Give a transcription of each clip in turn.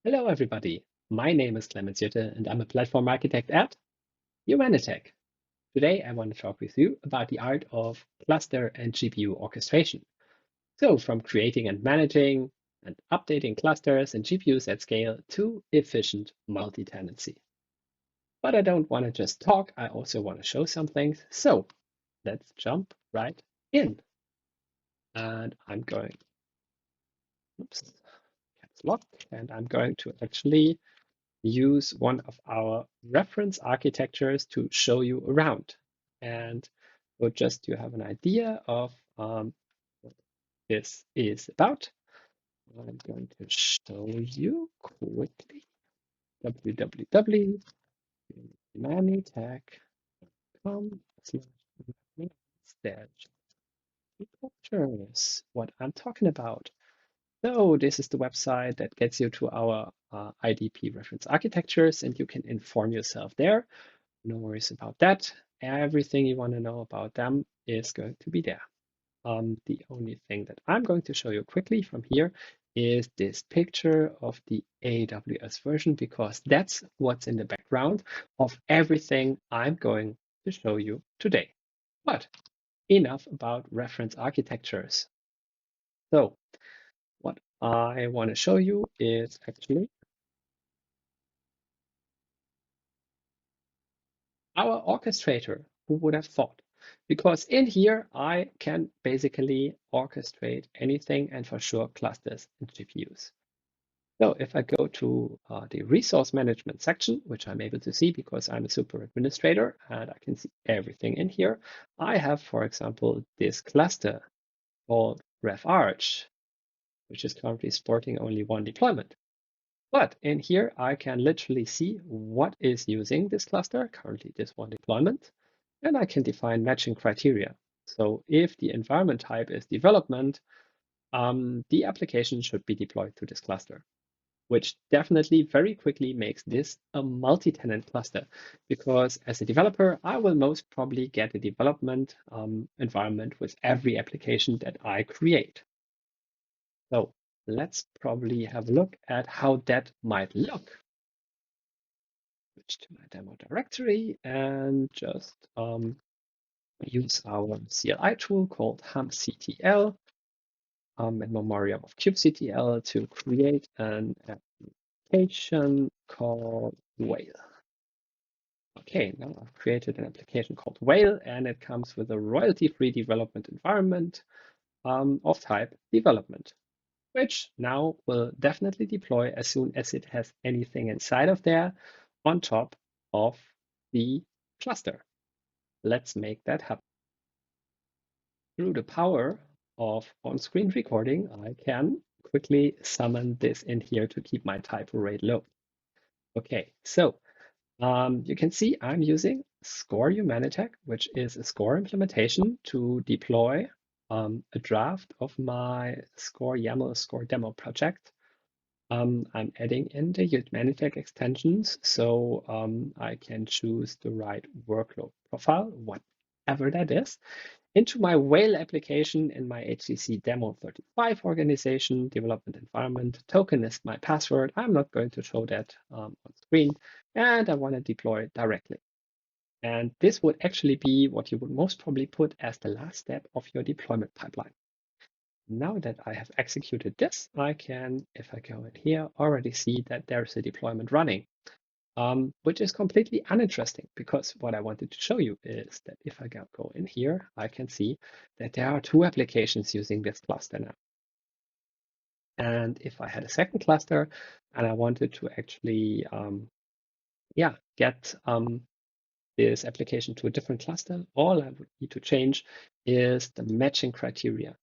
Hello, everybody. My name is Clemens Jütte, and I'm a platform architect at Humanitec. Today, I want to talk with you about the art of cluster and GPU orchestration. So, from creating and managing and updating clusters and GPUs at scale to efficient multi-tenancy. But I don't want to just talk, I also want to show some things. So, let's jump right in. And I'm going, oops, caps lock, and I'm going to actually use one of our reference architectures to show you around. And so just to have an idea of what this is about, I'm going to show you quickly www.humanitech.com/pictures, what I'm talking about. So this is the website that gets you to our IDP reference architectures, and you can inform yourself there. No worries about that. Everything you want to know about them is going to be there. The only thing that I'm going to show you quickly from here is this picture of the AWS version, because that's what's in the background of everything I'm going to show you today. But enough about reference architectures. So what I want to show you is actually our orchestrator. Who would have thought? Because in here, I can basically orchestrate anything, and for sure clusters and GPUs. So if I go to the resource management section, which I'm able to see because I'm a super administrator and I can see everything in here, I have, for example, this cluster called RefArch, which is currently supporting only one deployment. But in here, I can literally see what is using this cluster, currently this one deployment, and I can define matching criteria. So if the environment type is development, the application should be deployed to this cluster, which definitely very quickly makes this a multi-tenant cluster, because as a developer, I will most probably get a development environment with every application that I create. So let's probably have a look at how that might look. Switch to my demo directory and just use our CLI tool called humctl in memoriam of kubectl to create an application called Whale. Okay, now I've created an application called Whale, and it comes with a royalty-free development environment of type development, which now will definitely deploy as soon as it has anything inside of there on top of the cluster. Let's make that happen. Through the power of on-screen recording, I can quickly summon this in here to keep my typo rate low. Okay, so you can see I'm using Score Humanitec, which is a Score implementation to deploy a draft of my Score YAML Score demo project. I'm adding in the Humanitec extensions so I can choose the right workload profile, whatever that is, into my Whale application in my HCC demo 35 organization development environment. Token is my password. I'm not going to show that on screen, and I want to deploy it directly. And this would actually be what you would most probably put as the last step of your deployment pipeline. Now that I have executed this, I can, if I go in here, already see that there's a deployment running. Which is completely uninteresting, because what I wanted to show you is that if I go in here, I can see that there are two applications using this cluster now. And if I had a second cluster and I wanted to actually get this application to a different cluster, all I would need to change is the matching criteria.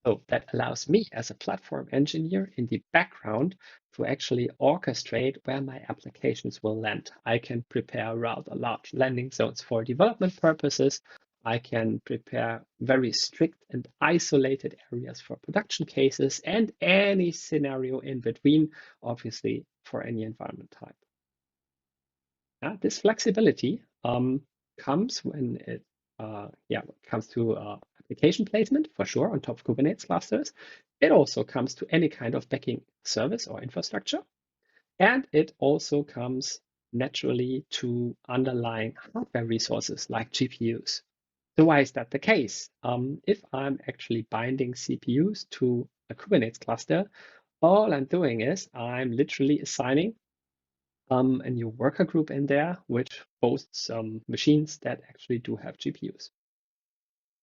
So that allows me as a platform engineer in the background to actually orchestrate where my applications will land. I can prepare rather large landing zones for development purposes. I can prepare very strict and isolated areas for production cases and any scenario in between, obviously for any environment type. This flexibility comes when it comes to application placement, for sure, on top of Kubernetes clusters. It also comes to any kind of backing service or infrastructure. And it also comes naturally to underlying hardware resources like GPUs. So why is that the case? If I'm actually binding CPUs to a Kubernetes cluster, all I'm doing is I'm literally assigning a new worker group in there, which boasts some machines that actually do have GPUs.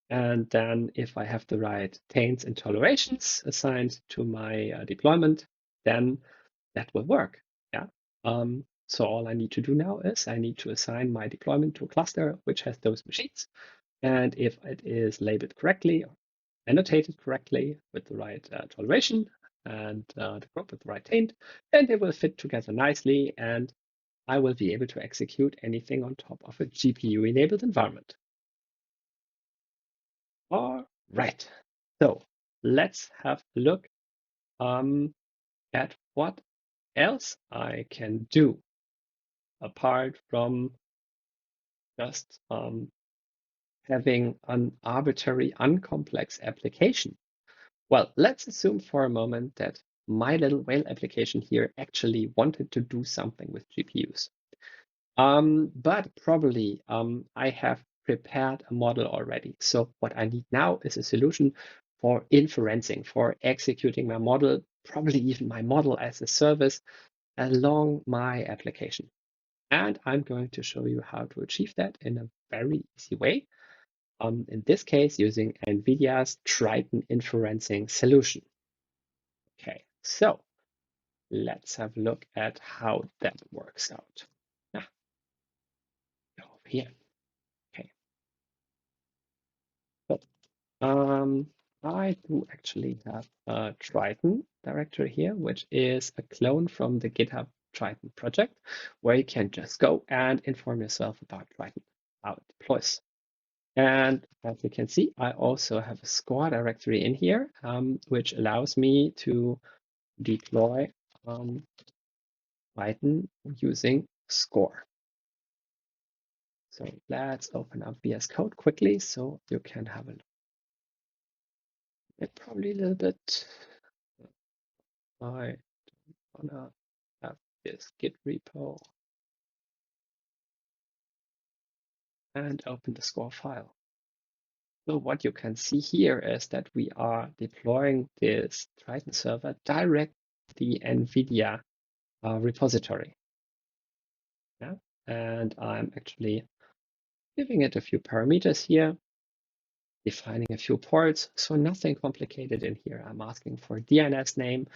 And then if I have the right taints and tolerations assigned to my deployment, then that will work. Yeah. So all I need to do now is I need to assign my deployment to a cluster which has those machines. And if it is labeled correctly or annotated correctly with the right toleration and the group with the right taint, then they will fit together nicely and I will be able to execute anything on top of a GPU-enabled environment. All right. So let's have a look at what else I can do apart from just having an arbitrary, uncomplex application. Well, let's assume for a moment that my little whale application here actually wanted to do something with GPUs. But probably I have prepared a model already. So what I need now is a solution for inferencing, for executing my model, probably even my model as a service along my application. And I'm going to show you how to achieve that in a very easy way. In this case, using NVIDIA's Triton inferencing solution. Okay, so let's have a look at how that works out. Go over here. Okay. So, I do actually have a Triton directory here, which is a clone from the GitHub Triton project, where you can just go and inform yourself about Triton, how it deploys. And as you can see, I also have a score directory in here, which allows me to deploy Python using score. So let's open up VS Code quickly so you can have a look. It probably a little bit. I wanna have this Git repo and open the score file. So what you can see here is that we are deploying this Triton server direct the NVIDIA repository. Yeah, and I'm actually giving it a few parameters here, defining a few ports, so nothing complicated in here. I'm asking for DNS name,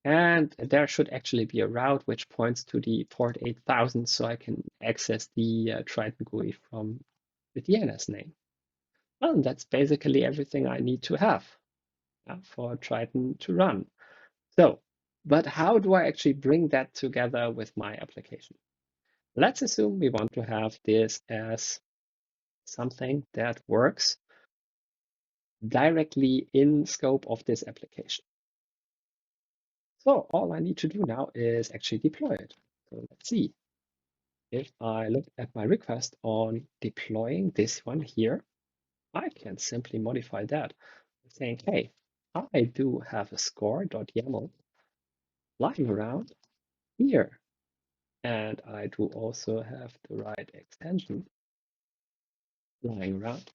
and there should actually be a route which points to the port 8000, so I can access the Triton GUI from the DNS name. Well, that's basically everything I need to have for Triton to run. So, but how do I actually bring that together with my application? Let's assume we want to have this as something that works directly in scope of this application. So all I need to do now is actually deploy it. So let's see. If I look at my request on deploying this one here, I can simply modify that saying, hey, I do have a score.yaml lying around here. And I do also have the right extension lying around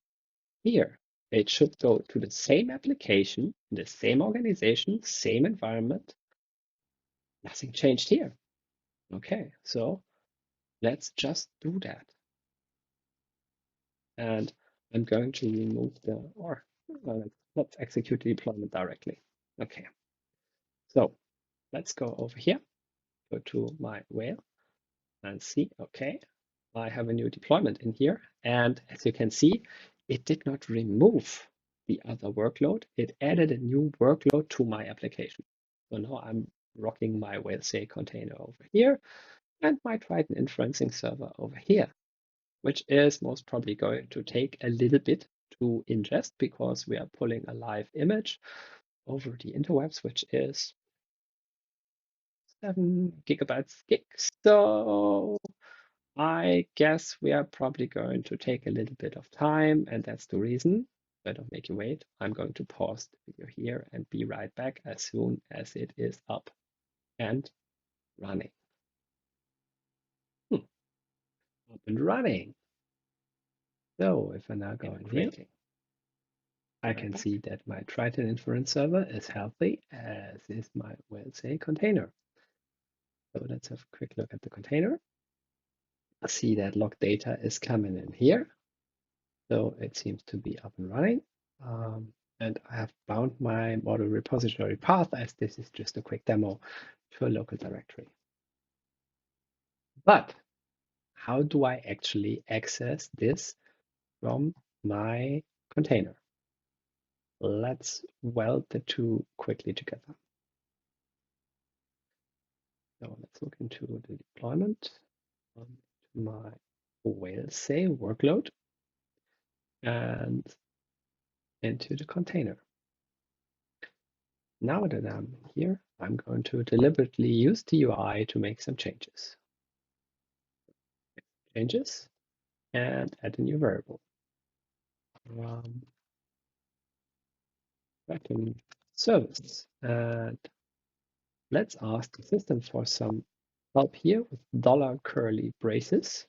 here. It should go to the same application, the same organization, same environment. Nothing changed here. Okay, so let's just do that. And I'm going to remove let's execute the deployment directly. Okay, so let's go over here, go to my whale and see, okay, I have a new deployment in here. And as you can see, it did not remove the other workload. It added a new workload to my application. So now I'm rocking my whale.ca container over here and my Triton inferencing server over here, which is most probably going to take a little bit to ingest because we are pulling a live image over the interwebs, which is 7 gigabytes gig. So I guess we are probably going to take a little bit of time, and that's the reason. I don't make you wait. I'm going to pause the video here and be right back as soon as it is up and running. and running. So if I now go in here, I can see that my Triton inference server is healthy, as is my say container. So let's have a quick look at the container. I see that log data is coming in here. So it seems to be up and running. And I have bound my model repository path, as this is just a quick demo, to a local directory. But how do I actually access this from my container? Let's weld the two quickly together. So let's look into the deployment, my say workload, and into the container. Now that I'm here, I'm going to deliberately use the UI to make some changes. And add a new variable. Backend service. And let's ask the system for some help here with $curly braces.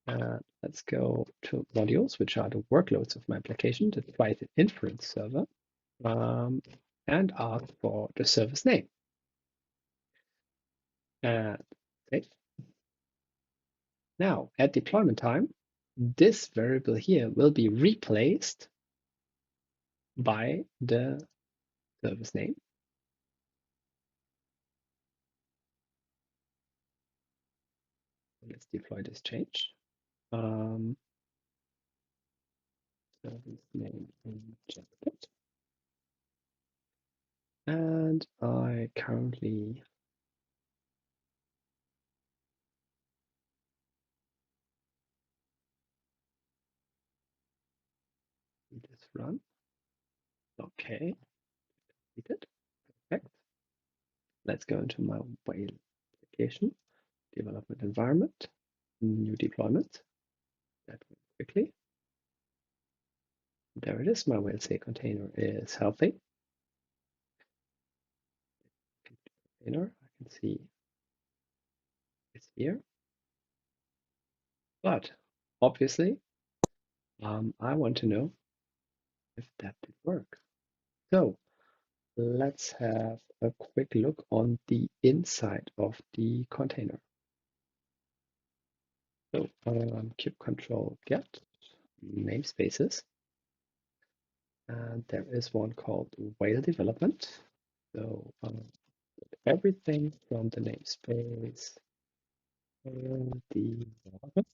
And let's go to modules, which are the workloads of my application, the Triton inference server, and ask for the service name. And save. Now, at deployment time, this variable here will be replaced by the service name. Let's deploy this change. Service name injected. And I currently this run. Okay, completed. Perfect. Let's go into my whale application, development environment, new deployment. That went quickly. There it is. My whale say container is healthy. Container, I can see it's here. But obviously, I want to know if that did work. So let's have a quick look on the inside of the container. So kube control get namespaces. And there is one called whale development. So everything from the namespace development.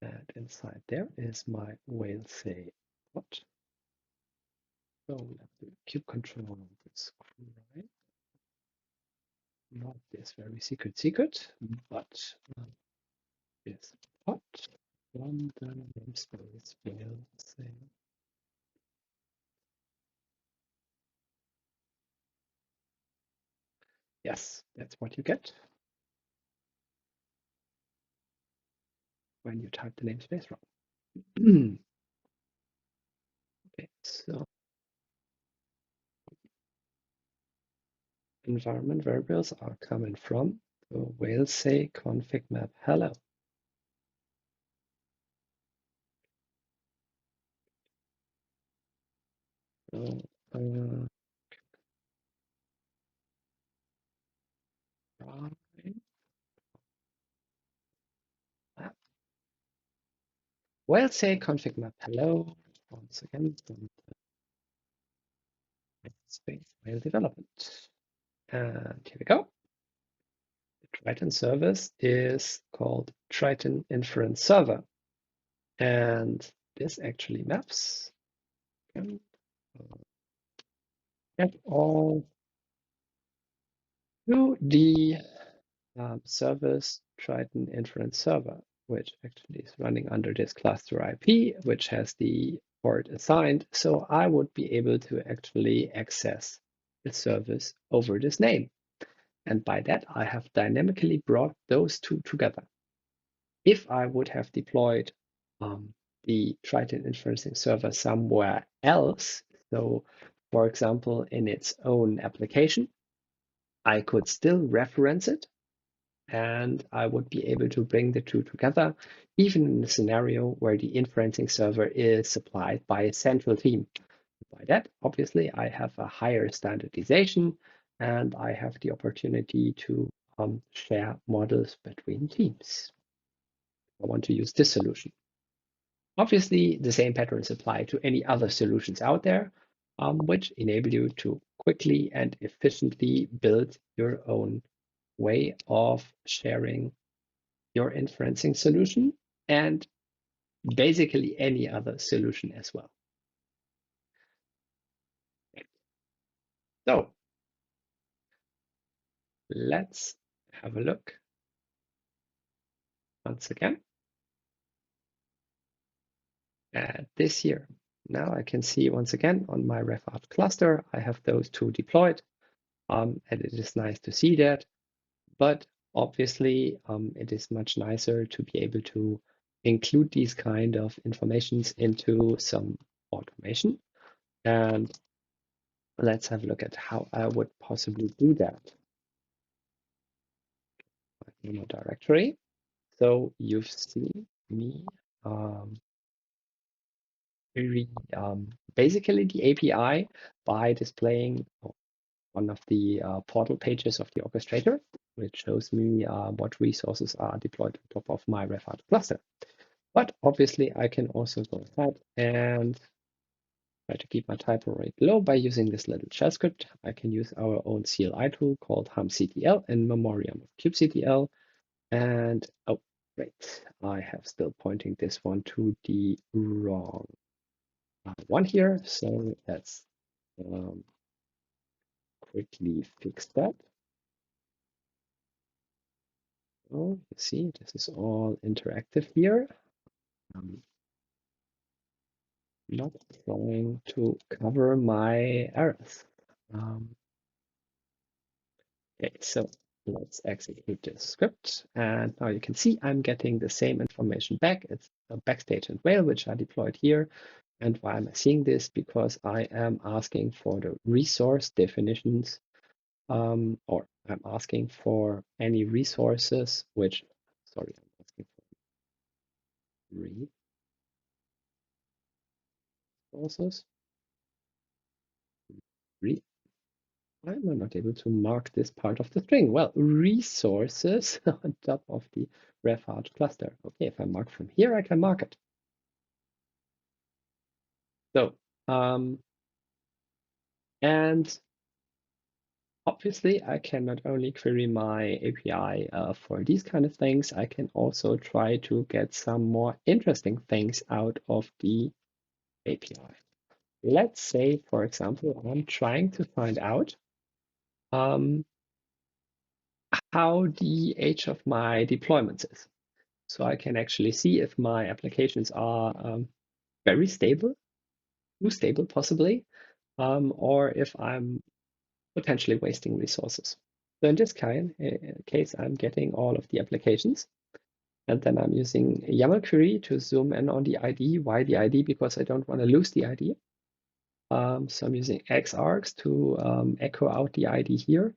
And inside there is my whale say what. So let's do kube control describe. Not this very secret, but this pot from the namespace whale say. Yes, that's what you get when you type the namespace wrong. Okay, so environment variables are coming from the whale say config map hello. So, whale say config map hello. Once again, from the space whale development. And here we go. The Triton service is called Triton Inference Server. And this actually maps get all to the service Triton Inference Server, which actually is running under this cluster IP, which has the port assigned. So I would be able to actually access the service over this name. And by that, I have dynamically brought those two together. If I would have deployed the Triton inferencing server somewhere else, so for example, in its own application, I could still reference it and I would be able to bring the two together, even in a scenario where the inferencing server is supplied by a central team. By that, obviously, I have a higher standardization, and I have the opportunity to share models between teams. I want to use this solution. Obviously, the same patterns apply to any other solutions out there, which enable you to quickly and efficiently build your own way of sharing your inferencing solution and basically any other solution as well. So let's have a look once again at this here. Now I can see once again on my RefArt cluster, I have those two deployed, and it is nice to see that. But obviously, it is much nicer to be able to include these kind of informations into some automation. And let's have a look at how I would possibly do that. In a directory. So you've seen me basically the API by displaying one of the portal pages of the orchestrator, which shows me what resources are deployed on top of my RefArt cluster. But obviously, I can also go ahead and try to keep my typo rate low by using this little shell script. I can use our own CLI tool called humctl in memoriam of kubectl. And oh, great, I have still pointing this one to the wrong one here. So let's quickly fix that. Oh, you see, this is all interactive here. Not trying to cover my errors. Okay, so let's execute this script. And now you can see I'm getting the same information back. It's a backstage and whale, which I deployed here. And why am I seeing this? Because I am asking for the resource definitions, or I'm asking for any resources, which, sorry, I'm asking for resources. Why am I not able to mark this part of the string? Well, resources on top of the RefArt cluster. Okay, if I mark from here, I can mark it. So, and obviously I can not only query my API for these kind of things, I can also try to get some more interesting things out of the API. Let's say, for example, I'm trying to find out how the age of my deployments is. So I can actually see if my applications are very stable, too stable possibly, or if I'm potentially wasting resources. So in this case, I'm getting all of the applications. And then I'm using a YAML query to zoom in on the ID. Why the ID? Because I don't want to lose the ID. So I'm using xargs to echo out the ID here,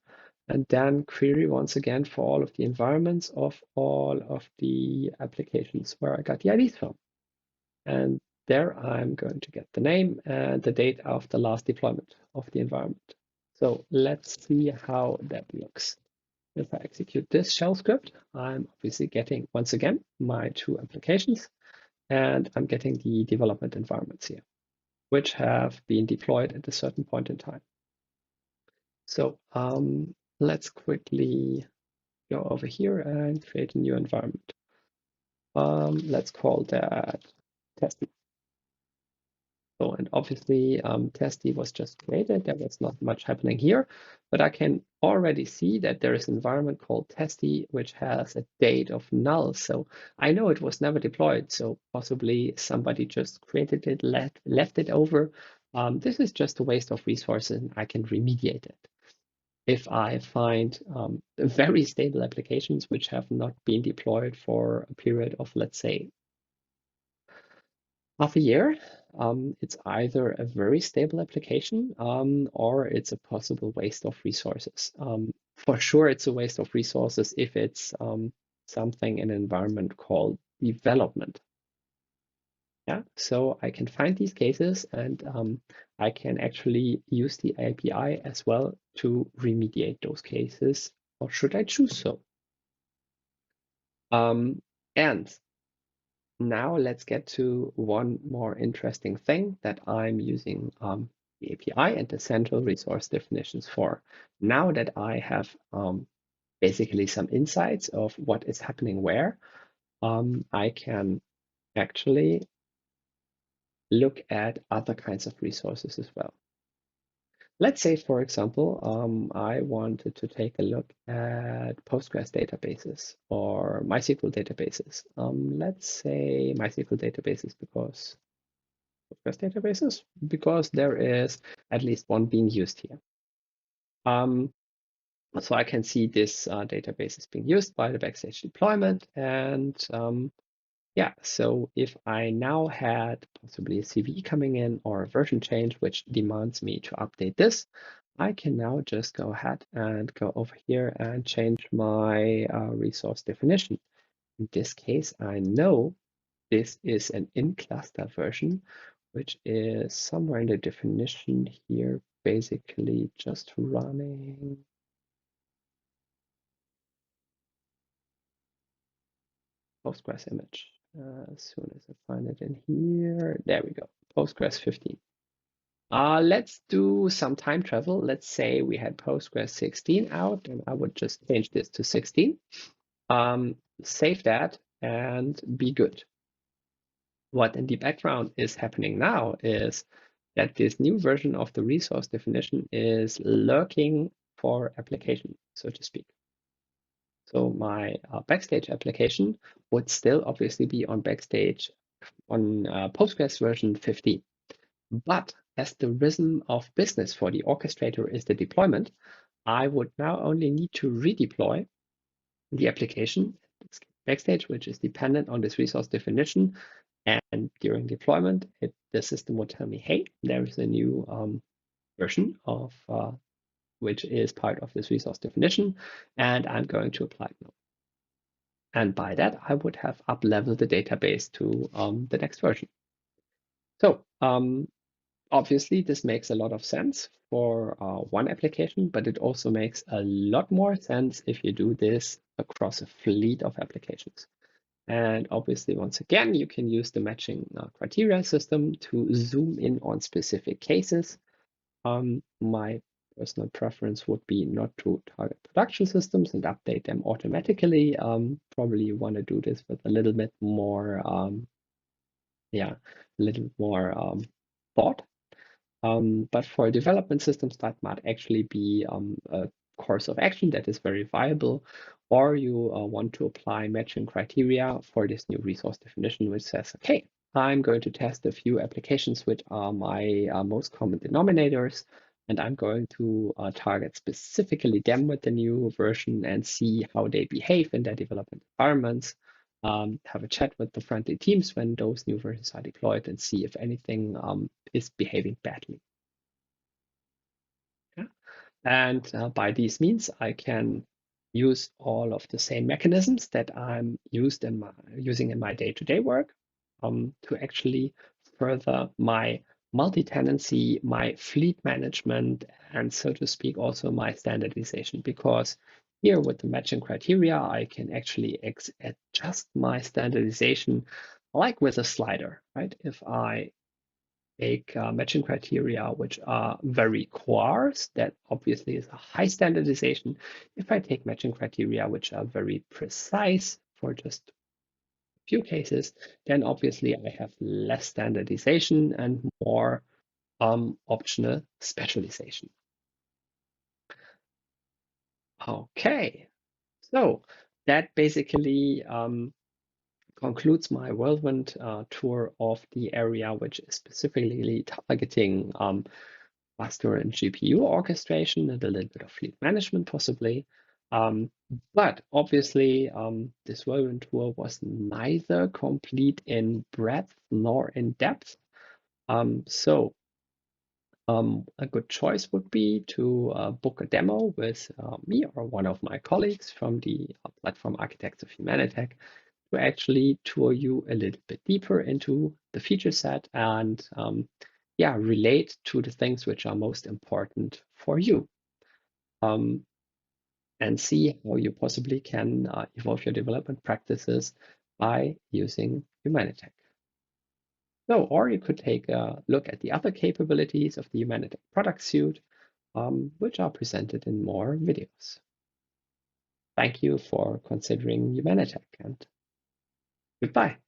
and then query once again for all of the environments of all of the applications where I got the IDs from. And there I'm going to get the name and the date of the last deployment of the environment. So let's see how that looks. If I execute this shell script, I'm obviously getting, once again, my two applications, and I'm getting the development environments here, which have been deployed at a certain point in time. So let's quickly go over here and create a new environment. Let's call that testing. So, and obviously testy was just created. There was not much happening here, but I can already see that there is an environment called testy, which has a date of null. So I know it was never deployed. So possibly somebody just created it, left it over. This is just a waste of resources, and I can remediate it. If I find very stable applications which have not been deployed for a period of, let's say, half a year, it's either a very stable application or it's a possible waste of resources. For sure, it's a waste of resources if it's something in an environment called development. Yeah, so I can find these cases and I can actually use the API as well to remediate those cases, or should I choose so? And now let's get to one more interesting thing that I'm using the API and the central resource definitions for. Now that I have basically some insights of what is happening where, I can actually look at other kinds of resources as well. Let's say, for example, I wanted to take a look at Postgres databases or MySQL databases. Let's say MySQL databases because Postgres databases, because there is at least one being used here. So I can see this database is being used by the backstage deployment. And yeah, so if I now had possibly a CVE coming in or a version change, which demands me to update this, I can now just go ahead and go over here and change my resource definition. In this case, I know this is an in-cluster version, which is somewhere in the definition here, basically just running. Postgres image. As soon as I find it in here, there we go, Postgres 15. Let's do some time travel. Let's say we had Postgres 16 out, and I would just change this to 16. Save that and be good. What in the background is happening now is that this new version of the resource definition is lurking for application, so to speak. So my backstage application would still obviously be on backstage on Postgres version 15. But as the rhythm of business for the orchestrator is the deployment, I would now only need to redeploy the application backstage, which is dependent on this resource definition. And during deployment, the system will tell me, hey, there is a new version of which is part of this resource definition, and I'm going to apply it now. And by that, I would have up-leveled the database to the next version. So obviously, this makes a lot of sense for one application, but it also makes a lot more sense if you do this across a fleet of applications. And obviously, once again, you can use the matching criteria system to zoom in on specific cases. My personal preference would be not to target production systems and update them automatically. Probably you want to do this with a little bit more, thought. But for development systems, that might actually be a course of action that is very viable, or you want to apply matching criteria for this new resource definition, which says, okay, I'm going to test a few applications which are my most common denominators, and I'm going to target specifically them with the new version and see how they behave in their development environments. Have a chat with the friendly teams when those new versions are deployed and see if anything is behaving badly. Yeah. And by these means, I can use all of the same mechanisms that I'm using in my day-to-day work to actually further my multi-tenancy, my fleet management, and so to speak, also my standardization. Because here with the matching criteria, I can actually adjust my standardization like with a slider, right? If I take matching criteria which are very coarse, that obviously is a high standardization. If I take matching criteria which are very precise for just a few cases, then obviously I have less standardization and more optional specialization. Okay, so that basically concludes my whirlwind tour of the area, which is specifically targeting cluster and GPU orchestration and a little bit of fleet management possibly. But obviously, this whirlwind tour was neither complete in breadth nor in depth. So A good choice would be to book a demo with me or one of my colleagues from the Platform Architects of Humanitec to actually tour you a little bit deeper into the feature set and yeah, relate to the things which are most important for you. And see how you possibly can evolve your development practices by using Humanitec. So, or you could take a look at the other capabilities of the Humanitec product suite, which are presented in more videos. Thank you for considering Humanitec, and goodbye.